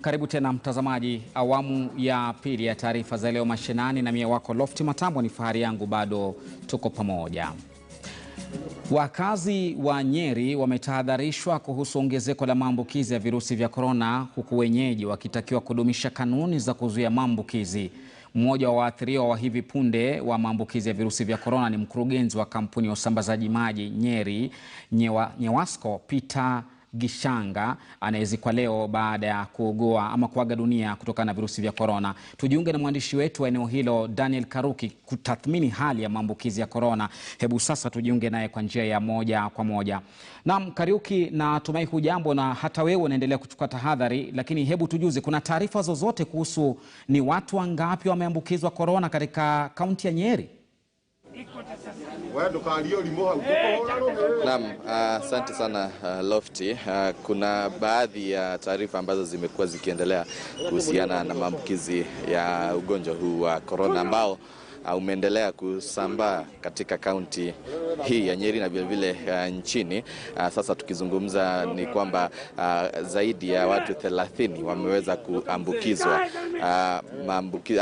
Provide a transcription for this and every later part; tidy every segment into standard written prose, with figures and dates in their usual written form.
Karibu tena mtazamaji, awamu ya pili ya taarifa za leo mashinani, na mie wako Lofty Matambo. Ni fahari yangu bado tuko pamoja. Wakazi wa Nyeri wametahadharishwa kuhusu ongezeko la maambukizi ya virusi vya korona, huku wenyeji wakitakiwa kudumisha kanuni za kuzuia maambukizi. Mmoja wa waathiriwa wa hivi punde wa maambukizi ya virusi vya korona ni mkurugenzi wa kampuni ya usambazaji maji Nyeri Nyewasco, Peter Gishanga, anayezikwa leo baada ya kuugua ama kuaga dunia kutokana na virusi vya korona. Tujiunge na mwandishi wetu wa eneo hilo Daniel Karuki kutathmini hali ya maambukizi ya korona. Hebu sasa tujiunge naye kwa njia ya moja kwa moja. Naam Karuki, na tumai hujambo na hata wewe unaendelea kuchukua tahadhari, lakini hebu tujuze, kuna taarifa zozote kuhusu ni watu wangapi wameambukizwa korona katika kaunti ya Nyeri? Naam, asante sana Lofty. Kuna baadhi ya taarifa ambazo zimekuwa zikiendelea kuhusiana na maambukizi ya ugonjwa huu wa korona ambao umeendelea kusambaa katika kaunti hii ya Nyeri na vile vile nchini. Sasa tukizungumza ni kwamba zaidi ya watu 30 wameweza kuambukizwa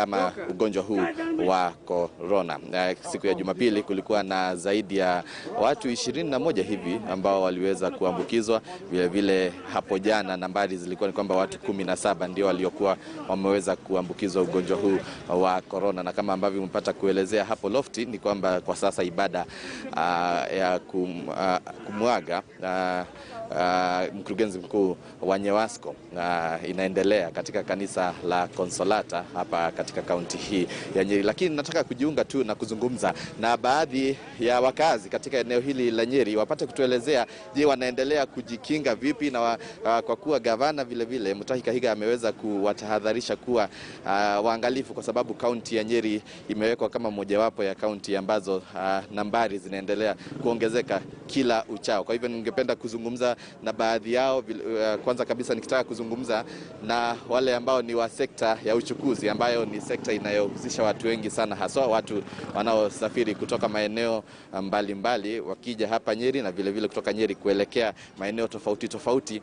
ama ugonjwa huu wa korona. Siku ya Jumapili kulikuwa na zaidi ya watu 21 hivi ambao waliweza kuambukizwa. Vile vile hapo jana nambari zilikuwa ni kwamba watu 17 ndio waliokuwa wameweza kuambukizwa ugonjwa huu wa korona, na kama ambavyo mpata kuelezea hapo Lofty ni kwamba kwa sasa ibada ya kumwaga mkurugenzi mkuu wa Nyewasco inaendelea katika kanisa la Consolata hapa katika kaunti hii ya Nyeri. Lakini nataka kujiunga tu na kuzungumza na baadhi ya wakazi katika eneo hili la Nyeri wapate kutuelezea, je, wanaendelea kujikinga vipi, na kwa kuwa gavana vile vile Mutahi Kahiga ameweza kuwatahadharisha kuwa waangalifu, kwa sababu kaunti ya Nyeri imewekwa kama mojawapo ya kaunti ambazo nambari zinaendelea kuongezeka kila uchao. Kwa hivyo ningependa kuzungumza na baadhi yao. Kwanza kabisa nikitaka kuzungumza na wale ambao ni wa sekta ya uchukuzi, ambayo ni sekta inayohusisha watu wengi sana, haswa watu wanaosafiri kutoka maeneo mbalimbali wakija hapa Nyeri na vile vile kutoka Nyeri kuelekea maeneo tofauti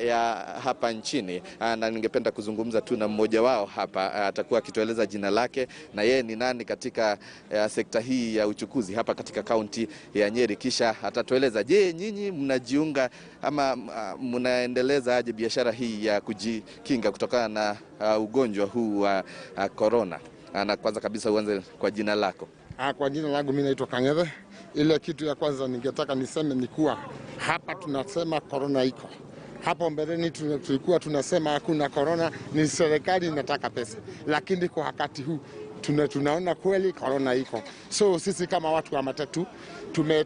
ya hapa nchini. Na ningependa kuzungumza tu na mmoja wao hapa, atakuwa akitueleza jina lake na yeye ni nani katika sekta hii ya uchukuzi hapa katika kaunti ya Nyeri, kisha atatueleza, je, nyinyi mnajiunga ama mnaendeleza aje biashara hii ya kujikinga kutokana na ugonjwa huu wa korona. Na kwanza kabisa uanze kwa jina lako. Kwa jina langu mimi naitwa Kang'ethe. Ile kitu ya kwanza ningetaka niseme ni kuwa hapa tunasema korona iko. Hapo mbeleni tulikuwa tunasema hakuna korona, ni serikali inataka pesa. Lakini kwa wakati huu tunaona kweli korona iko. So sisi kama watu wa matatu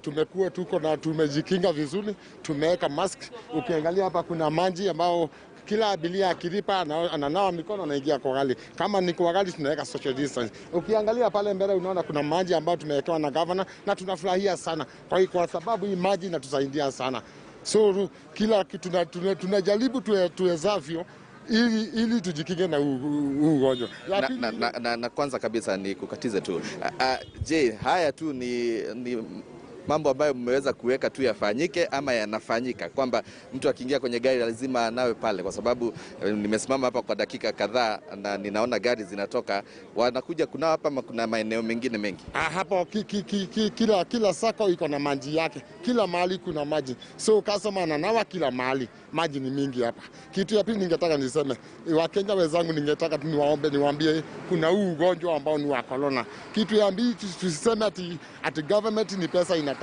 tumekuwa tuko na tumejikinga vizuri, tumeweka mask. Ukiangalia hapa kuna maji ambao kila abiria akilipa ananawa mikono anaingia kwa gari. Kama ni kwa gari tunaweka social distance. Ukiangalia pale mbele unaona kuna maji ambao tumewekewa na governor na tunafurahia sana. Kwa sababu hii maji inatusaidia sana. So kila kitu tunajaribu tuwezavyo ili tujikinge na ugonjwa. Na kwanza kabisa ni kukatize tu. Je, haya tu ni mambo ambayo mmeweza kuweka tu yafanyike ama yanafanyika, kwamba mtu akiingia kwenye gari lazima anawe pale? Kwa sababu nimesimama hapa kwa dakika kadhaa na ninaona gari zinatoka, wanakuja kuna hapa ama kuna maeneo mengine mengi? Hapo kila sako iko na maji yake, kila mahali kuna maji. So customer ananawa kila mahali, maji ni mingi hapa. Kitu ya pili ningetaka niseme, Wakenya wenzangu, ningetaka niwaambie kuna huu ugonjwa ambao ni wa corona. Kitu ya pili tusiseme ati government ni pesa inataka.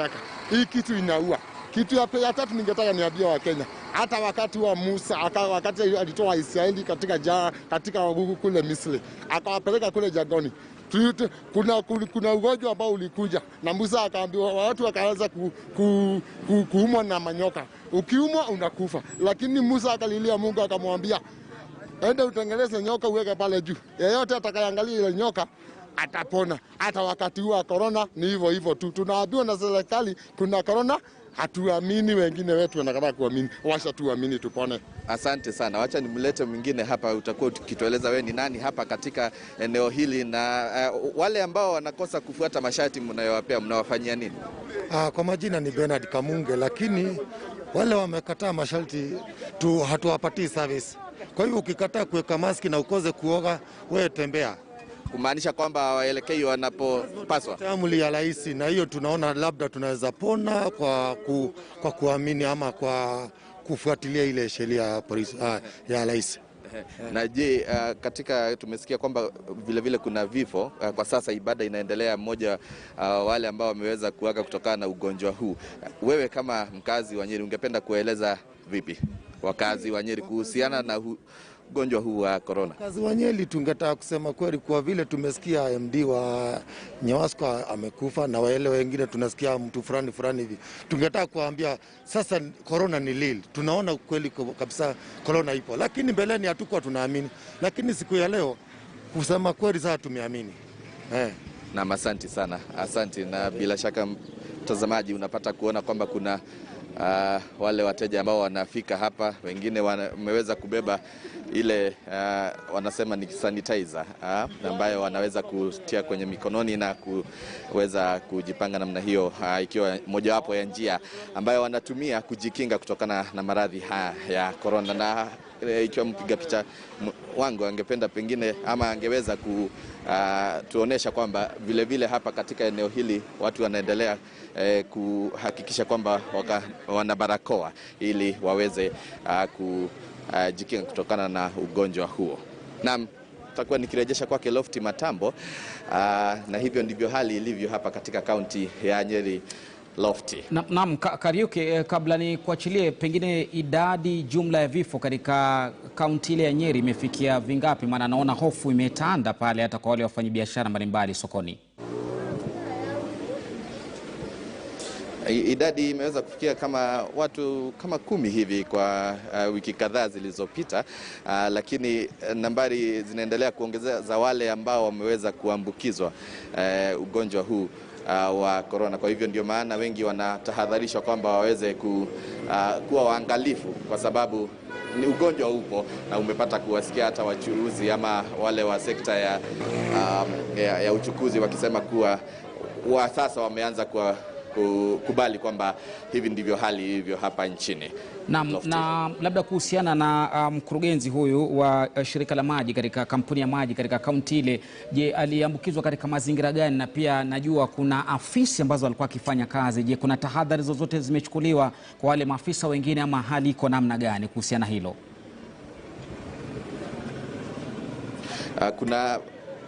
Hii kitu inaua. Kitu ya tatu ningetaka niambie Wakenya, hata wakati wa Musa, wakati alitoa Israeli katika kule Misri, akawapeleka kule jangwani. Kuna ugonjwa ambao ulikuja na Musa akaambiwa, watu wakaanza kuumwa na manyoka. Ukiumwa unakufa. Lakini Musa akalilia Mungu akamwambia, enda utengeneze nyoka uweke pale juu. Yeyote atakayeangalia ile nyoka atapona. Hata wakati wa corona ni hivyo tu. Tunaambiwa na serikali kuna corona, hatuamini, wengine wetu wanataka kuamini. Wacha tuamini tupone. Asante sana. Wacha nimlete mwingine hapa, utakuwa ukitueleza wewe ni nani hapa katika eneo hili, na wale ambao wanakosa kufuata masharti mnayowapea mnawafanyia nini? Kwa majina ni Bernard Kamunge, lakini wale wamekataa masharti hatuwapatii service. Kwa hivyo ukikataa kuweka maski na ukoze kuoga, wewe tembea. Kumaanisha kwamba waelekei wanapopaswa. Amri ya rais, na hiyo tunaona labda tunaweza pona kwa kuamini ama kwa kufuatilia ile sheria ya rais. Na je, katika tumesikia kwamba vile kuna vifo kwa sasa, ibada inaendelea, mmoja wale ambao wameweza kuaga kutokana na ugonjwa huu. Wewe kama mkazi wa Nyeri ungependa kueleza vipi wakazi wa Nyeri kuhusiana na ugonjwa huu wa corona? Wakazi wa Nyeri tungetaka kusema kweli, kwa vile tumesikia MD wa Nyawasko amekufa na wale wengine tunasikia mtu fulani hivi, tungetaka kuambia sasa corona ni real. Tunaona kweli kabisa corona ipo, lakini mbeleni hatukuwa tunaamini, lakini siku ya leo kusema kweli sasa tumeamini. Na asante sana, asante. Na bila shaka mtazamaji unapata kuona kwamba kuna wale wateja ambao wanafika hapa, wengine wameweza kubeba ile wanasema ni sanitizer ambayo wanaweza kutia kwenye mikononi na kuweza kujipanga namna hiyo, ikiwa mojawapo ya njia ambayo wanatumia kujikinga kutokana na maradhi haya ya corona. Na ikiwa mpiga picha wangu angependa pengine ama angeweza tuonesha kwamba vile hapa katika eneo hili watu wanaendelea kuhakikisha kwamba wana barakoa ili waweze kujikinga kutokana na ugonjwa huo. Naam, tutakuwa nikirejesha kwake Lofty Matambo, na hivyo ndivyo hali ilivyo hapa katika kaunti ya Nyeri. Lofty. Naam, Kariuki, kabla ni kuachilie, pengine idadi jumla ya vifo katika kaunti ile ya Nyeri imefikia vingapi? Maana naona hofu imetanda pale hata kwa wale wafanyabiashara mbalimbali sokoni. Idadi imeweza kufikia kama watu kama 10 hivi kwa wiki kadhaa zilizopita, lakini nambari zinaendelea kuongezeka za wale ambao wameweza kuambukizwa ugonjwa huu wa corona. Kwa hivyo ndio maana wengi wanatahadharishwa kwamba waweze kuwa waangalifu, kwa sababu ni ugonjwa upo, na umepata kuwasikia hata wachuuzi ama wale wa sekta ya uchukuzi wakisema kuwa sasa wameanza kukubali kwamba hivi ndivyo hali hivyo hapa nchini. Na labda kuhusiana na mkurugenzi huyu wa shirika la maji katika kampuni ya maji katika kaunti ile, je, aliambukizwa katika mazingira gani? Na pia najua kuna afisi ambazo walikuwa akifanya kazi. Je, kuna tahadhari zozote zimechukuliwa kwa wale maafisa wengine ama hali iko namna gani kuhusiana hilo?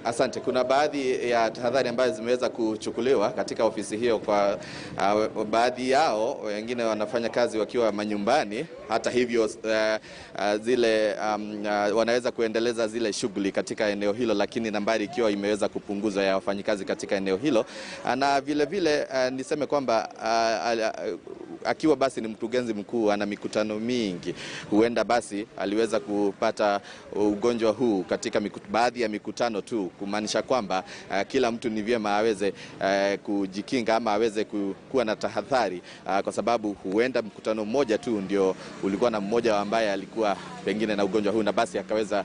Asante. Kuna baadhi ya tahadhari ambazo zimeweza kuchukuliwa katika ofisi hiyo. Kwa baadhi yao wengine wanafanya kazi wakiwa manyumbani, hata hivyo zile wanaweza kuendeleza zile shughuli katika eneo hilo, lakini nambari ikiwa imeweza kupunguzwa ya wafanyikazi katika eneo hilo. Na vile niseme kwamba akiwa basi ni mkurugenzi mkuu, ana mikutano mingi, huenda basi aliweza kupata ugonjwa huu katika baadhi ya mikutano tu, kumaanisha kwamba kila mtu ni vyema aweze kujikinga ama aweze kuwa na tahadhari, kwa sababu huenda mkutano mmoja tu ndio ulikuwa na mmoja ambaye alikuwa pengine na ugonjwa huu, na basi akaweza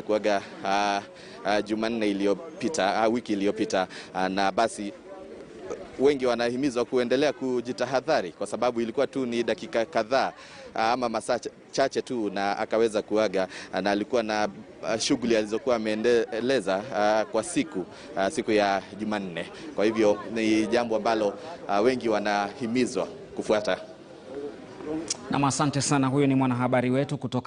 kuaga Jumanne iliyopita, wiki iliyopita, na basi wengi wanahimizwa kuendelea kujitahadhari, kwa sababu ilikuwa tu ni dakika kadhaa ama masaa chache tu na akaweza kuaga, na alikuwa na shughuli alizokuwa ameendeleza kwa siku ya Jumanne. Kwa hivyo ni jambo ambalo wengi wanahimizwa kufuata. Na asante sana. Huyo ni mwanahabari wetu kutoka